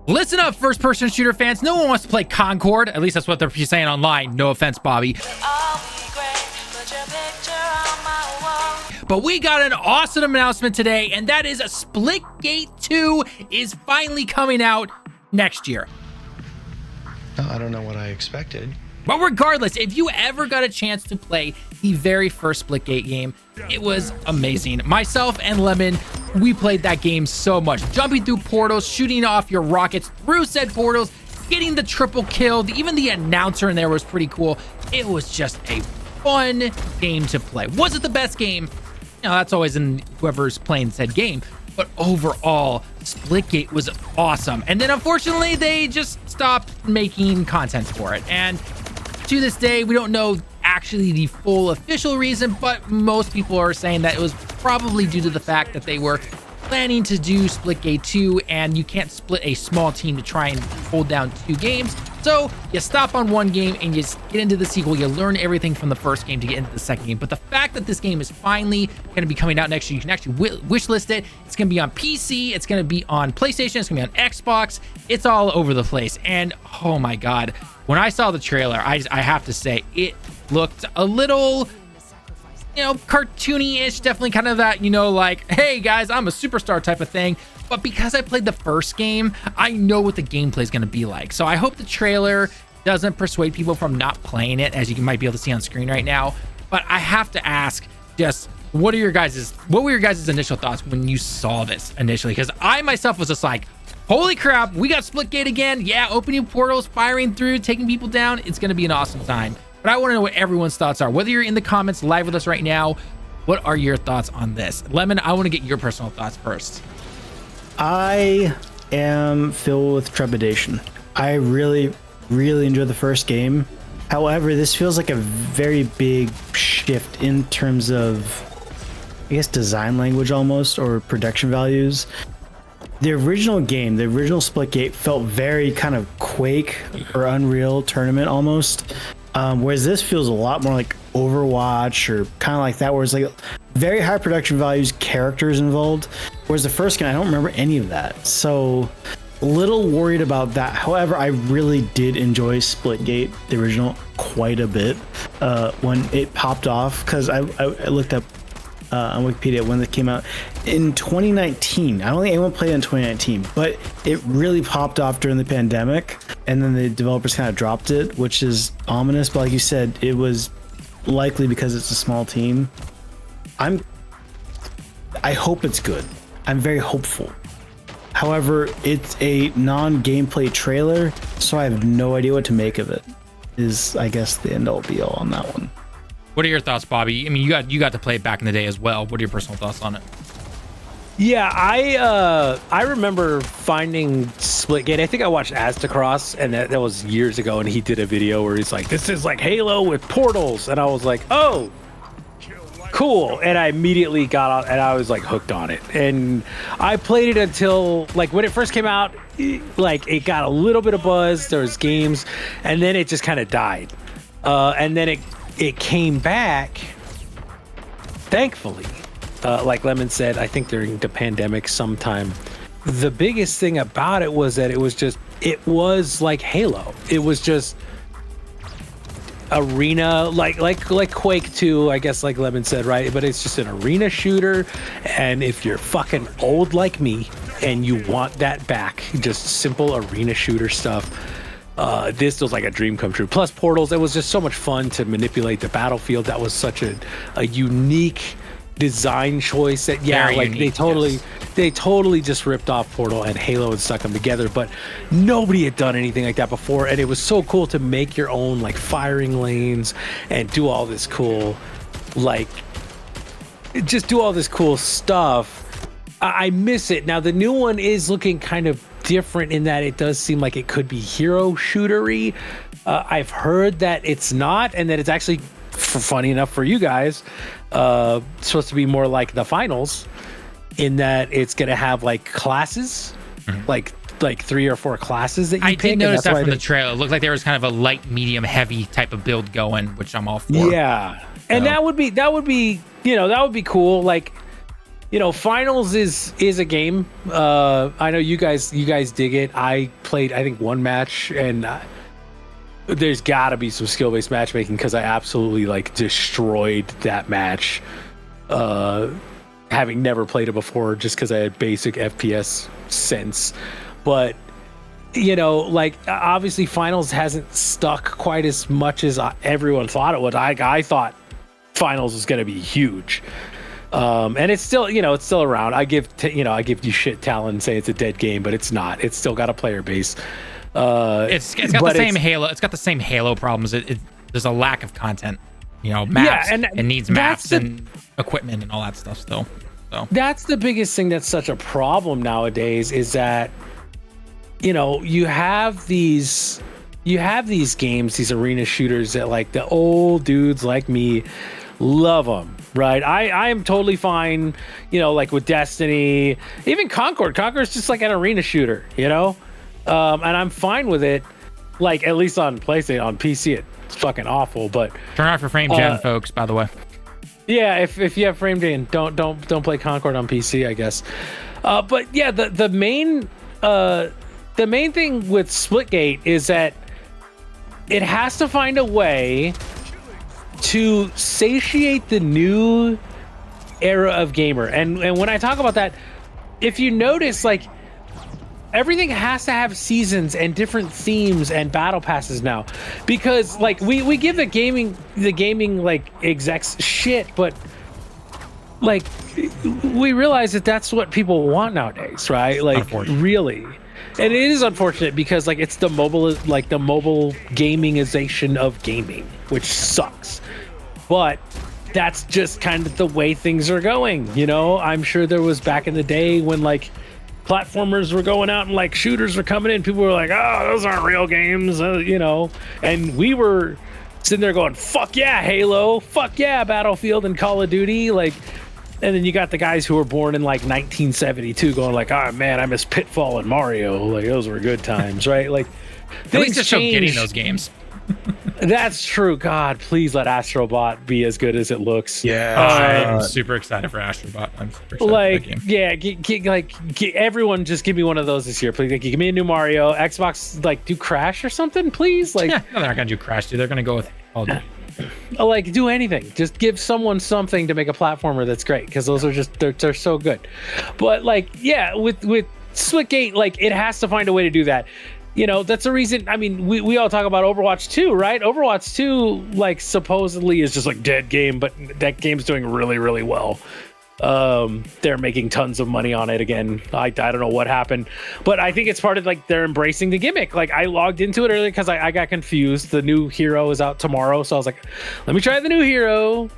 Listen up, first-person shooter fans. No one wants to play Concord. At least that's what they're saying online. No offense, Bobby. But we got an awesome announcement today, and that is Splitgate 2 is finally coming out next year. I don't know what I expected. But regardless, if you ever got a chance to play the very first Splitgate game, it was amazing. Myself and Lemon, we played that game so much. Jumping through portals, shooting off your rockets through said portals, getting the triple kill. Even the announcer in there was pretty cool. It was just a fun game to play. Was it the best game? You know, that's always in whoever's playing said game. But overall, Splitgate was awesome. And then unfortunately, they just stopped making content for it. And to this day, we don't know actually the full official reason, but most people are saying that it was probably due to the fact that they were planning to do Splitgate 2, and you can't split a small team to try and hold down 2 games. So you stop on one game and you get into the sequel. You learn everything from the first game to get into the second game. But the fact that this game is finally going to be coming out next year, you can actually wish list it. It's going to be on PC. It's going to be on PlayStation. It's going to be on Xbox. It's all over the place. And oh my God, when I saw the trailer, I have to say it looked a little, cartoony-ish, definitely kind of that, like, hey guys, I'm a superstar type of thing. But because I played the first game, I know what the gameplay is going to be like. So I hope the trailer doesn't persuade people from not playing it, as you might be able to see on screen right now. But I have to ask, just what were your guys' initial thoughts when you saw this initially? Because I myself was just like, holy crap, we got Splitgate again. Yeah, opening portals, firing through, taking people down. It's going to be an awesome time. But I want to know what everyone's thoughts are. Whether you're in the comments live with us right now, what are your thoughts on this? Lemon, I want to get your personal thoughts first. I am filled with trepidation. I really, really enjoyed the first game. However, this feels like a very big shift in terms of, I guess, design language almost, or production values. The original game, the original Splitgate, felt very kind of Quake or Unreal Tournament almost. Whereas this feels a lot more like Overwatch or kind of like that, where it's like very high production values, characters involved. Whereas the first game, I don't remember any of that. So a little worried about that. However, I really did enjoy Splitgate, the original, quite a bit when it popped off, because I looked up on Wikipedia when it came out in 2019. I don't think anyone played it in 2019, but it really popped off during the pandemic, and then the developers kind of dropped it, which is ominous. But like you said, it was likely because it's a small team. I hope it's good. I'm very hopeful. However, it's a non-gameplay trailer, so I have no idea what to make of it. Is, I guess, the end all be all on that one. What are your thoughts, Bobby? I mean, you got to play it back in the day as well. What are your personal thoughts on it? Yeah, I remember finding Splitgate. I think I watched Aztecross, and that was years ago, and he did a video where he's like, this is like Halo with portals. And I was like, oh, cool. And I immediately got out, and I was like hooked on it. And I played it until, like, when it first came out, like, it got a little bit of buzz. There was games, and then it just kind of died. And then it came back, thankfully. Like Lemon said, I think during the pandemic sometime. The biggest thing about it was that it was like Halo. It was just arena, like Quake 2, I guess, like Lemon said, right? But it's just an arena shooter. And if you're fucking old like me and you want that back, just simple arena shooter stuff, this was like a dream come true. Plus portals, it was just so much fun to manipulate the battlefield. That was such a unique design choice that they totally just ripped off Portal and Halo and stuck them together, but nobody had done anything like that before, and it was so cool to make your own like firing lanes and do all this cool, like, just do all this cool stuff. I miss it. Now the new one is looking kind of different in that it does seem like it could be hero shootery. I've heard that it's not, and that it's actually, funny enough for you guys, supposed to be more like the finals, in that it's going to have like classes, like 3 or 4 classes that you pick. I did notice that from the trailer. It looked like there was kind of a light, medium, heavy type of build going, which I'm all for. Yeah, and that would be cool. Like, finals is a game. I know you guys dig it. I played, I think, one match, and there's got to be some skill-based matchmaking because I absolutely like destroyed that match, having never played it before, just because I had basic FPS sense. But like, obviously finals hasn't stuck quite as much as everyone thought it would. I thought finals was going to be huge. And it's still, it's still around. I give you shit, Tallen, say it's a dead game, but it's not. It's still got a player base. It's got the same Halo. It's got the same Halo problems. There's a lack of content. Maps. And it needs maps and equipment and all that stuff still. So that's the biggest thing that's such a problem nowadays is that you have these games, these arena shooters that like the old dudes like me love them, right? I am totally fine, like with Destiny, even Concord. Concord's just like an arena shooter, and I'm fine with it. Like at least on PlayStation, on PC, it's fucking awful. But turn off your frame gen, folks. By the way, yeah, if you have frame gen, don't play Concord on PC, I guess. But yeah, the main thing with Splitgate is that it has to find a way to satiate the new era of gamer. And when I talk about that, if you notice, like, everything has to have seasons and different themes and battle passes now, because like we give the gaming like execs shit, but like we realize that that's what people want nowadays, right? Like really. And it is unfortunate because like it's the mobile gamingization of gaming, which sucks. But that's just kind of the way things are going. I'm sure there was back in the day when like platformers were going out and like shooters were coming in, people were like, oh, those aren't real games, and we were sitting there going, fuck yeah, Halo, fuck yeah, Battlefield and Call of Duty, like. And then you got the guys who were born in like 1972 going like, oh man, I miss Pitfall and Mario. Like those were good times, right? Like at least it's getting those games. That's true. God, please let Astrobot be as good as it looks. Yeah, I'm super excited for Astrobot. I'm super excited for that game. Everyone just give me one of those this year, please. Like, give me a new Mario. Xbox, like, do Crash or something, please. Like, no, they're not gonna do Crash, dude. They're gonna go with all the. Like, do anything. Just give someone something to make a platformer that's great, because those are just they're so good. But like, yeah, with Splitgate, like, it has to find a way to do that. That's the reason. I mean, we all talk about Overwatch 2, right? Overwatch 2, like, supposedly is just like dead game, but that game's doing really, really well. They're making tons of money on it again. I don't know what happened, but I think it's part of like they're embracing the gimmick. Like I logged into it earlier because I got confused. The new hero is out tomorrow, so I was like, let me try the new hero.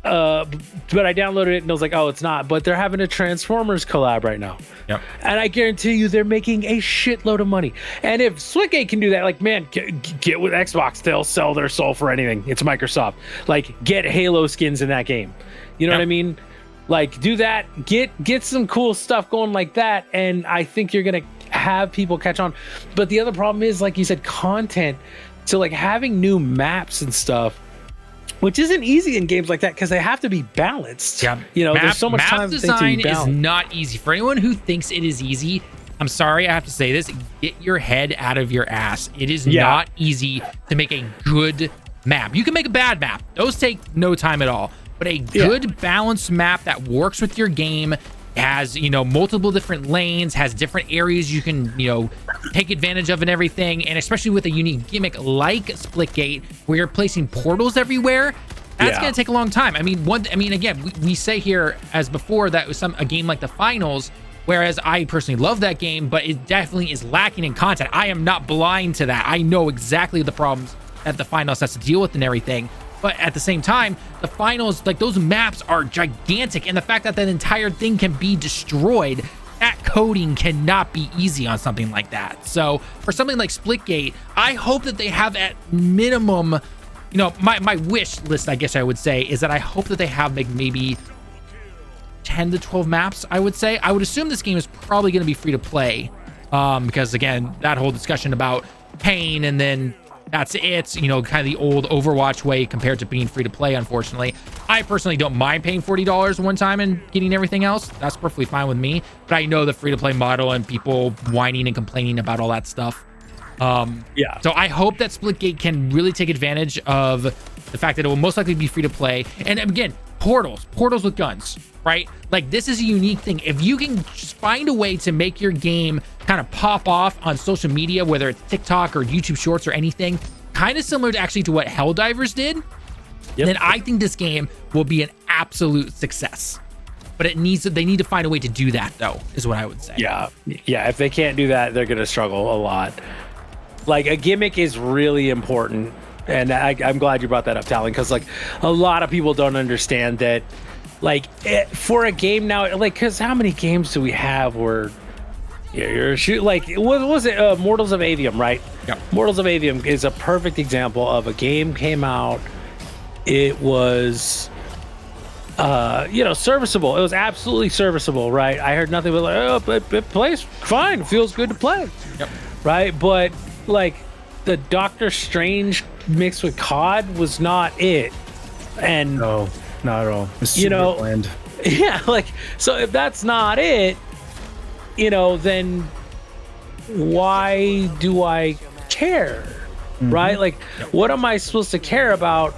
But I downloaded it and I was like, oh, it's not. But they're having a Transformers collab right now. Yep. And I guarantee you they're making a shitload of money. And if Splitgate can do that, like, man, get with Xbox. They'll sell their soul for anything. It's Microsoft. Like, get Halo skins in that game. You know what I mean? Like, do that. Get some cool stuff going like that. And I think you're going to have people catch on. But the other problem is, like you said, content. So, like, having new maps and stuff, which isn't easy in games like that because they have to be balanced. Yeah. There's so much time design is not easy. For anyone who thinks it is easy, I'm sorry I have to say this, get your head out of your ass. It is not easy to make a good map. You can make a bad map. Those take no time at all. But a good balanced map that works with your game, has, multiple different lanes, has different areas you can, take advantage of and everything. And especially with a unique gimmick like Splitgate, where you're placing portals everywhere, that's going to take a long time. I mean, again, we say here as before that was a game like the finals, whereas I personally love that game, but it definitely is lacking in content. I am not blind to that. I know exactly the problems that the finals has to deal with and everything. But at the same time, the finals, like, those maps are gigantic, and the fact that that entire thing can be destroyed, that coding cannot be easy on something like that. So for something like Splitgate, I hope that they have at minimum, my wish list, I guess I would say, is that I hope that they have maybe 10 to 12 maps, I would say. I would assume this game is probably going to be free to play, because again, that whole discussion about paying and then That's it. You know, kind of the old Overwatch way compared to being free to play, unfortunately. I personally don't mind paying $40 one time and getting everything else. That's perfectly fine with me. But I know the free to play model and people whining and complaining about all that stuff. Yeah. So I hope that Splitgate can really take advantage of the fact that it will most likely be free to play. And again, portals with guns, right? Like, this is a unique thing. If you can find a way to make your game kind of pop off on social media, whether it's TikTok or YouTube Shorts or anything, kind of similar to actually to what Helldivers did, then I think this game will be an absolute success. But they need to find a way to do that, though, is what I would say. Yeah. If they can't do that, they're going to struggle a lot. Like, a gimmick is really important. And I'm glad you brought that up, Tallen, because like a lot of people don't understand that, like, for a game now, like, because how many games do we have where you're shoot, like, what was it? Mortals of Avium, right? Yeah. Mortals of Avium is a perfect example of a game came out. It was, serviceable. It was absolutely serviceable, right? I heard nothing but like, oh, it plays fine, feels good to play, right? But like, the Doctor Strange mixed with COD was not it. And No, not at all. It's you know, super bland. yeah, like, so if that's not it, then why do I care? Right? Like, what am I supposed to care about?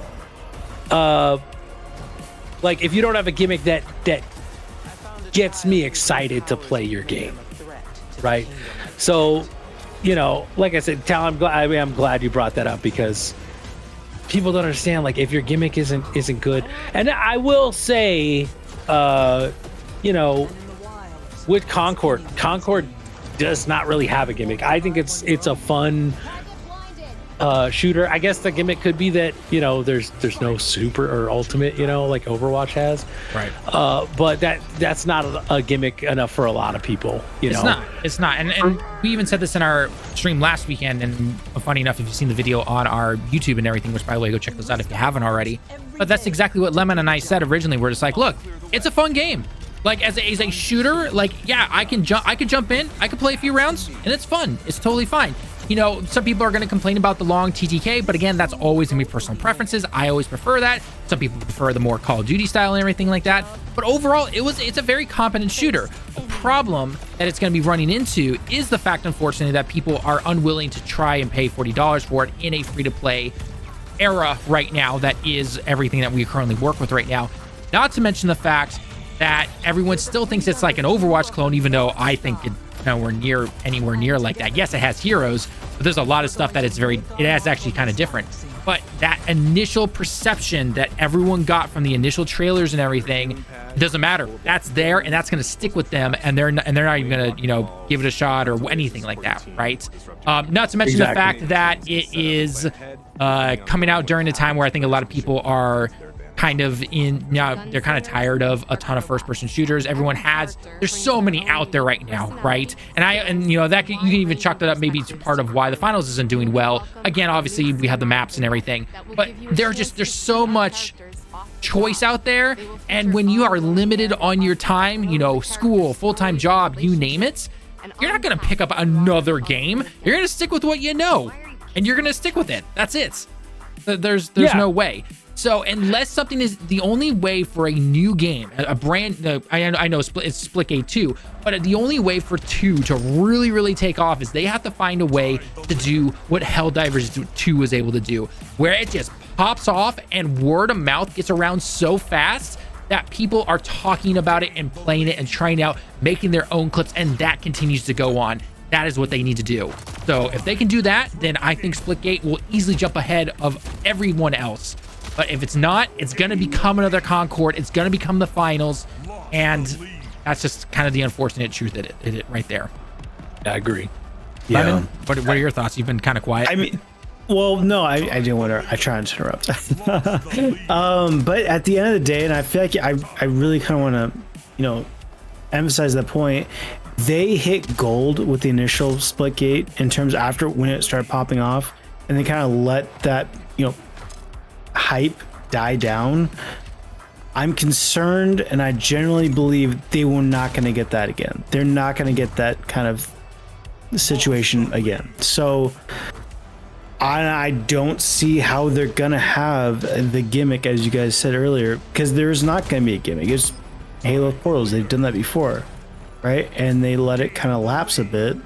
Like, if you don't have a gimmick that gets me excited to play your game, right? So, like I said, Tal, I'm glad you brought that up, because people don't understand, like, if your gimmick isn't good. And I will say, with Concord does not really have a gimmick. I think it's a fun shooter. I guess the gimmick could be that there's no super or ultimate, like Overwatch has, Right. But that's not a gimmick enough for a lot of people. It's not. And we even said this in our stream last weekend, and funny enough, if you've seen the video on our YouTube and everything, which, by the way, go check those out if you haven't already. But that's exactly what Lemon and I said originally. We're just like, look, it's a fun game. Like, as a shooter, like, yeah, I can jump in, I can play a few rounds, and it's fun. It's totally fine. Some people are going to complain about the long TTK, but again, that's always going to be personal preferences. I always prefer that. Some people prefer the more Call of Duty style and everything like that. But overall, it's a very competent shooter. The problem that it's going to be running into is the fact, unfortunately, that people are unwilling to try and pay $40 for it in a free-to-play era right now. That is everything that we currently work with right now. Not to mention the fact that everyone still thinks it's like an Overwatch clone, even though I think it's anywhere near like that. Yes, it has heroes, but there's a lot of stuff that it has actually kind of different. But that initial perception that everyone got from the initial trailers and everything, it doesn't matter. That's there, and that's going to stick with them, and they're not even going to give it a shot or anything like that, right? Not to mention the fact that it is coming out during a time where I think a lot of people are kind of they're kind of tired of a ton of first-person shooters. There's so many out there right now, right? And that you can even chalk that up maybe to part of why the finals isn't doing well. Again, obviously we have the maps and everything, but there's so much choice out there, and when you are limited on your time, school, full-time job, you name it, you're not going to pick up another game. You're going to stick with what you know, and you're going to stick with it. That's it. There's no way. So unless something is the only way for a new game, a brand, I know it's Splitgate 2, but the only way for 2 to really, really take off is they have to find a way to do what Helldivers 2 was able to do, where it just pops off and word of mouth gets around so fast that people are talking about it and playing it and trying out, making their own clips, and that continues to go on. That is what they need to do. So if they can do that, then I think Splitgate will easily jump ahead of everyone else. But if it's not, it's going to become another Concord. It's going to become the finals. And that's just kind of the unfortunate truth of it right there. I agree. Yeah. Lemon, what are your thoughts? You've been kind of quiet. I mean, well, no, I didn't want to. I tried to interrupt. But at the end of the day, and I feel like I really kind of want to, emphasize that point. They hit gold with the initial Splitgate in terms of after when it started popping off, and they kind of let that, hype die down. I'm concerned, and I generally believe they were not going to get that again. They're not going to get that kind of situation again. So I don't see how they're gonna have the gimmick, as you guys said earlier, because there's not gonna be a gimmick. It's Halo Portals. They've done that before, right? And they let it kind of lapse a bit.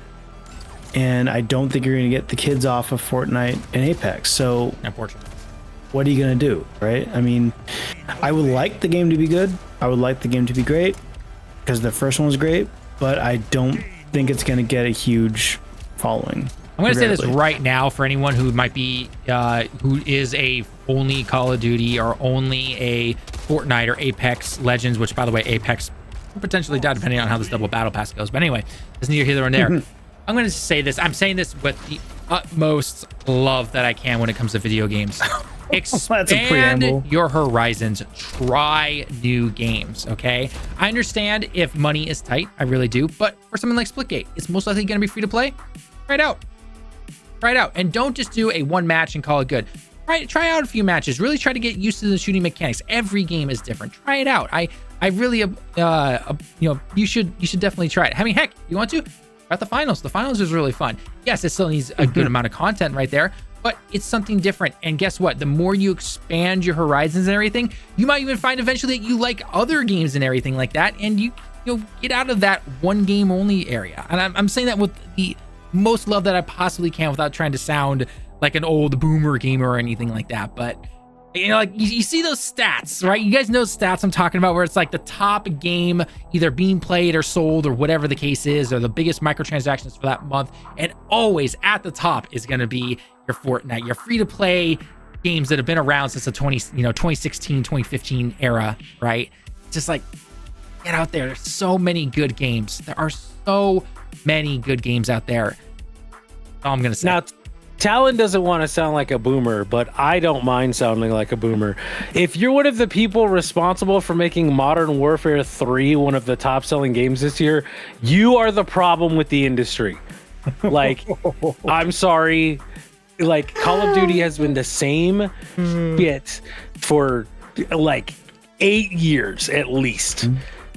And I don't think you're gonna get the kids off of Fortnite and Apex. So Unfortunately. what are you gonna do, right? I mean, I would like the game to be good. I would like the game to be great because the first one was great, but I don't think it's gonna get a huge following. I'm going to say this regrettably. right now for anyone who might be, who is a only Call of Duty or only a Fortnite or Apex Legends, which by the way, Apex will potentially die depending on how this double battle pass goes. But anyway, it's neither here nor there. I'm going to say this. I'm saying this with the utmost love that I can when it comes to video games. Expand your horizons. Try new games, okay? I understand if money is tight. I really do. But for something like Splitgate, it's most likely going to be free to play. Try it out. Try it out. And don't just do a one match and call it good. Try out a few matches. Really try to get used to the shooting mechanics. Every game is different. Try it out. I really, you know, you should definitely try it. I mean, heck, you want to? Try out the finals. The finals is really fun. Yes, it still needs a good amount of content right there, but it's something different. And guess what? The more you expand your horizons and everything, you might even find eventually that you like other games and everything like that, and you get out of that one game only area. And I'm saying that with the most love that I possibly can without trying to sound like an old boomer gamer or anything like that. But you know, like you see those stats, right? You guys know stats I'm talking about, where it's like the top game either being played or sold or whatever the case is, or the biggest microtransactions for that month. And always at the top is going to be your Fortnite, your free to play games that have been around since the 2016, 2015 era, right? Just like, get out there. There's so many good games. There are so many good games out there. That's all I'm gonna say. Now, Tallen doesn't want to sound like a boomer, but I don't mind sounding like a boomer. If you're one of the people responsible for making Modern Warfare 3 one of the top selling games this year, you are the problem with the industry. Like, I'm sorry. Like, Call of Duty has been the same bit for like 8 years at least.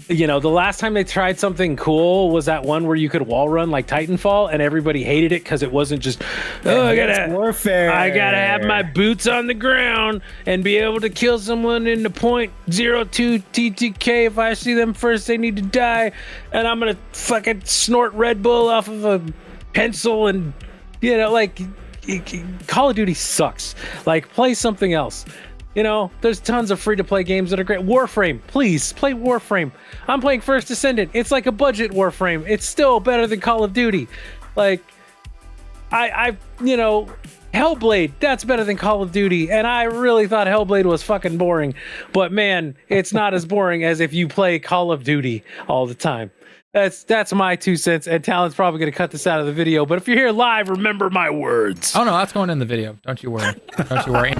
You know, the last time they tried something cool was that one where you could wall run like Titanfall, and everybody hated it because it wasn't just, I gotta have my boots on the ground and be able to kill someone in the .02 TTK. If I see them first, they need to die, and I'm gonna fucking snort Red Bull off of a pencil. And you know, like, Call of Duty sucks. Like, play something else. You know, there's tons of free-to-play games that are great. Warframe, please, play Warframe. I'm playing First Descendant. It's like a budget Warframe. It's still better than Call of Duty. Like, you know, Hellblade, that's better than Call of Duty. And I really thought Hellblade was fucking boring. But man, it's not as boring as if you play Call of Duty all the time. That's my 2 cents, and Talon's probably going to cut this out of the video. But if you're here live, remember my words. Oh no, that's going in the video. Don't you worry. Don't you worry.